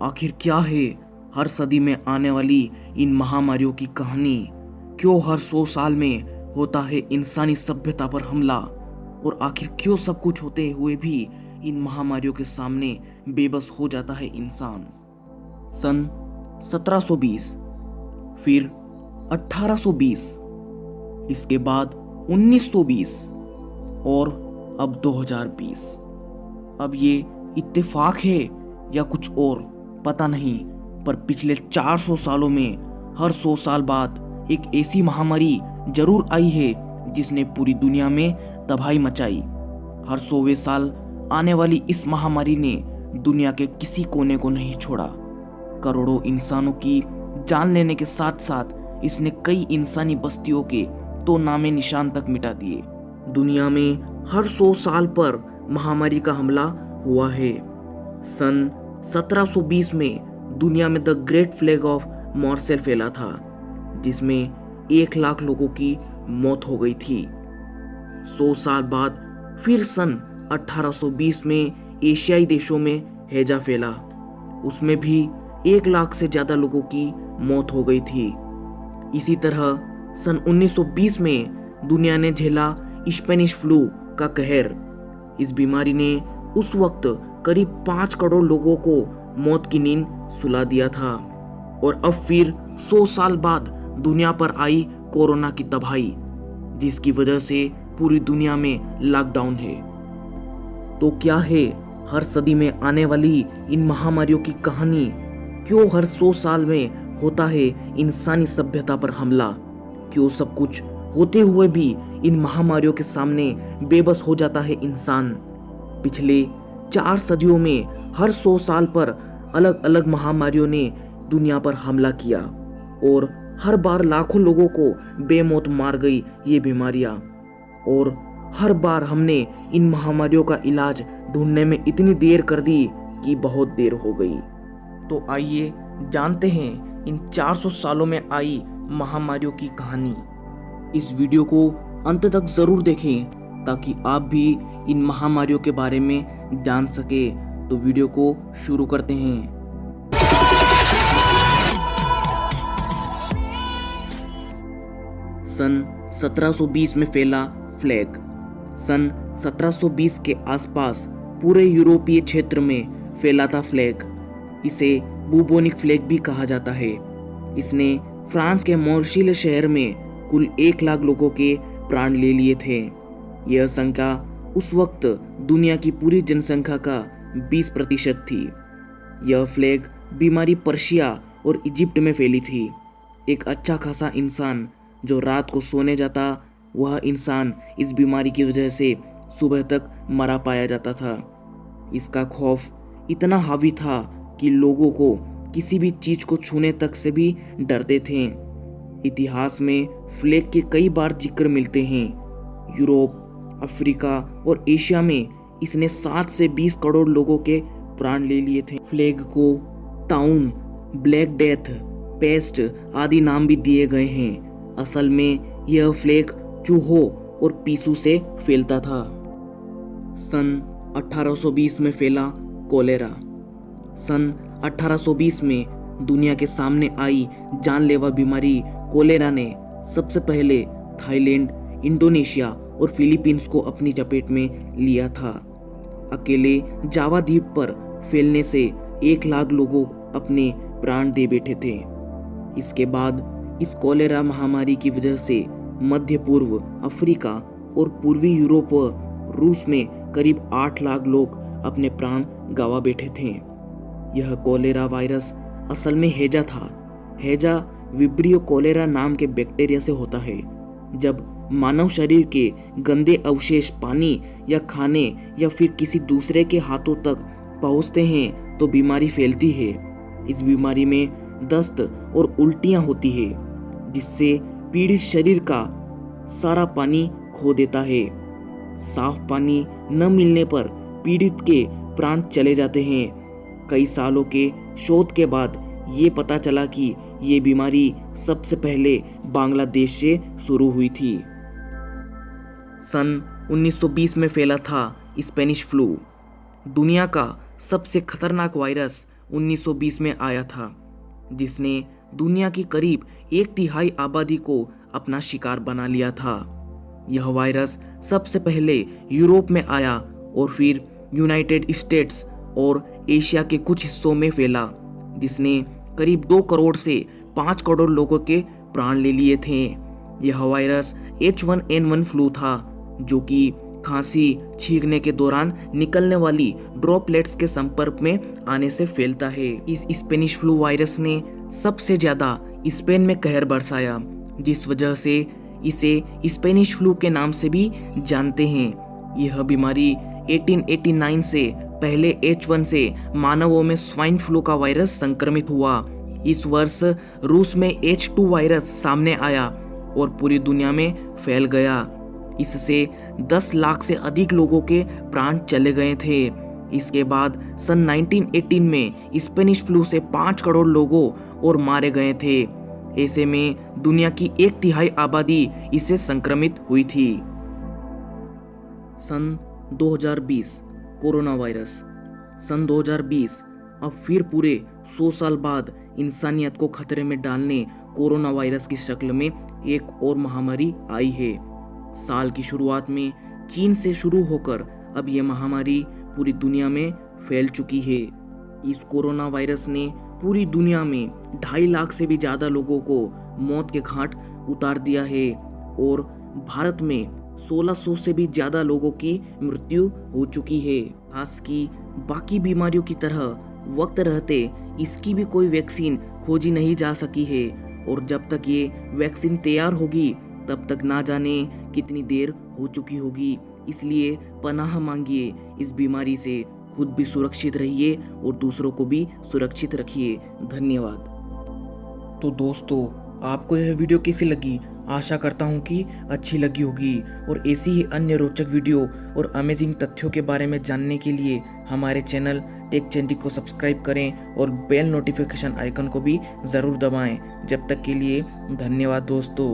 आखिर क्या है हर सदी में आने वाली इन महामारियों की कहानी? क्यों हर 100 साल में होता है इंसानी सभ्यता पर हमला? और आखिर क्यों सब कुछ होते हुए भी इन महामारियों के सामने बेबस हो जाता है इंसान? सन 1720, फिर 1820, इसके बाद 1920 और अब 2020। अब ये इत्तेफाक है या कुछ और पता नहीं, पर पिछले 400 सालों में हर 100 साल बाद एक ऐसी महामारी जरूर आई है जिसने पूरी दुनिया में तबाही मचाई। हर 100वें साल आने वाली इस महामारी ने दुनिया के किसी कोने को नहीं छोड़ा। करोड़ों इंसानों की जान लेने के साथ साथ इसने कई इंसानी बस्तियों के तो नामे निशान तक मिटा दिए। दुनिया में हर 100 साल पर महामारी का हमला हुआ है। सन 1720 में दुनिया में the great plague of Marcel फैला था, जिसमें 1 लाख लोगों की मौत हो गई थी। 100 साल बाद फिर सन 1820 में एशियाई देशों में हैजा फैला। उसमें भी 1 लाख से ज्यादा लोगों की मौत हो गई थी। इसी तरह सन 1920 में दुनिया ने झेला स्पेनिश फ्लू का कहर। इस बीमारी ने उस वक्त करीब 5 करोड़ लोगों को मौत की नींद सुला दिया था। और अब फिर 100 साल बाद दुनिया पर आई कोरोना की तबाही, जिसकी वजह से पूरी दुनिया में लॉकडाउन है। तो क्या है हर सदी में आने वाली इन महामारियों की कहानी? क्यों हर 100 साल में होता है इंसानी सभ्यता पर हमला? क्यों सब कुछ होते हुए भी इन महामारियों के सामने बेबस हो जाता है इंसान? पिछले 4 सदियों में हर 100 साल पर अलग अलग महामारियों ने दुनिया पर हमला किया और हर बार लाखों लोगों को बेमौत मार गई ये बीमारियां। और हर बार हमने इन महामारियों का इलाज ढूंढने में इतनी देर कर दी कि बहुत देर हो गई। तो आइए जानते हैं इन 400 सालों में आई महामारियों की कहानी। इस वीडियो को अंत तक जरूर देखें ताकि आप भी इन महामारियों के बारे में जान सके। तो वीडियो को शुरू करते हैं। सन 1720 में फैला प्लेग। सन 1720 के आसपास पूरे यूरोपीय क्षेत्र में फैला था प्लेग। इसे बुबोनिक प्लेग भी कहा जाता है। इसने फ्रांस के मार्सिल शहर में कुल 1 लाख लोगों के प्राण ले लिए थे। यह संख्या उस वक्त दुनिया की पूरी जनसंख्या का 20% थी। यह प्लेग बीमारी पर्शिया और इजिप्ट में फैली थी। एक अच्छा खासा इंसान जो रात को सोने जाता, वह इंसान इस बीमारी की वजह से सुबह तक मरा पाया जाता था। इसका खौफ इतना हावी था कि लोगों को किसी भी चीज को छूने तक से भी डरते थे। इतिहास में प्लेग के कई बार जिक्र मिलते हैं। यूरोप, अफ्रीका और एशिया में इसने 7 से 20 करोड़ लोगों के प्राण ले लिए थे। प्लेग को टाउन, ब्लैक डेथ, पेस्ट आदि नाम भी दिए गए हैं। असल में यह प्लेग चूहों और पीसू से फैलता था। सन 1820 में फैला कोलेरा। सन 1820 में दुनिया के सामने आई जानलेवा बीमारी कोलेरा ने सबसे पहले थाईलैंड, इंडोनेशिया और फिलीपींस को अपनी चपेट में लिया था। अकेले जावा द्वीप पर फैलने से 1 लाख लोगों अपने प्राण दे बैठे थे। इसके बाद इस कोलेरा महामारी की वजह से मध्य पूर्व, अफ्रीका और पूर्वी यूरोप व रूस में करीब 8 लाख लोग अपने प्राण गंवा बैठे थे। यह कोलेरा वायरस असल में हैजा था। हैजा विब्रियो कोलेरा नाम के बैक्टीरिया से होता है। जब मानव शरीर के गंदे अवशेष पानी या खाने या फिर किसी दूसरे के हाथों तक पहुंचते हैं तो बीमारी फैलती है। इस बीमारी में दस्त और उल्टियां होती है, जिससे पीड़ित शरीर का सारा पानी खो देता है। साफ पानी न मिलने पर पीड़ित के प्राण चले जाते हैं। कई सालों के शोध के बाद ये पता चला कि ये बीमारी सबसे पहले बांग्लादेश से शुरू हुई थी। सन 1920 में फैला था स्पेनिश फ्लू। दुनिया का सबसे खतरनाक वायरस 1920 में आया था, जिसने दुनिया की करीब 1/3 आबादी को अपना शिकार बना लिया था। यह वायरस सबसे पहले यूरोप में आया और फिर यूनाइटेड स्टेट्स और एशिया के कुछ हिस्सों में फैला, जिसने करीब 2 करोड़ से 5 करोड़ लोगों के प्राण ले लिए थे। यह वायरस H1N1 फ्लू था, जो कि खांसी, छींकने के दौरान निकलने वाली ड्रॉपलेट्स के संपर्क में आने से फैलता है। इस स्पेनिश फ्लू वायरस ने सबसे ज्यादा स्पेन में कहर बरसाया, जिस वजह से इसे स्पेनिश फ्लू के नाम से भी जानते हैं। यह बीमारी 1889 से पहले H1 से मानवों में स्वाइन फ्लू का वायरस संक्रमित हुआ। इस वर्ष रूस में H2 वायरस सामने आया और पूरी दुनिया में फैल गया। इससे 10 लाख से अधिक लोगों के प्राण चले गए थे। इसके बाद सन 1918 में स्पेनिश फ्लू से 5 करोड़ लोगों और मारे गए थे। ऐसे में दुनिया की 1/3 आबादी इससे संक्रमित हुई थी। सन 2020 कोरोना वायरस। सन 2020 अब फिर पूरे 100 साल बाद इंसानियत को खतरे में डालने कोरोना वायरस की शक्ल में एक और महामारी आई है। साल की शुरुआत में चीन से शुरू होकर अब यह महामारी पूरी दुनिया में फैल चुकी है। इस कोरोना वायरस ने पूरी दुनिया में 2.5 लाख से भी ज्यादा लोगों को मौत के घाट उतार दिया है और भारत में 1600 से भी ज्यादा लोगों की मृत्यु हो चुकी है। खास की बाकी बीमारियों की तरह वक्त रहते इसकी भी कोई वैक्सीन खोजी नहीं जा सकी है और जब तक ये वैक्सीन तैयार होगी तब तक ना जाने कितनी देर हो चुकी होगी। इसलिए पनाह मांगिए इस बीमारी से, खुद भी सुरक्षित रहिए और दूसरों को भी सुरक्षित रखिए। धन्यवाद। तो दोस्तों, आपको यह वीडियो कैसी लगी? आशा करता हूँ कि अच्छी लगी होगी और ऐसी ही अन्य रोचक वीडियो और अमेजिंग तथ्यों के बारे में जानने के लिए हमारे चैनल टेक चैंडी को सब्सक्राइब करें और बेल नोटिफिकेशन आइकन को भी ज़रूर दबाएं। जब तक के लिए धन्यवाद दोस्तों।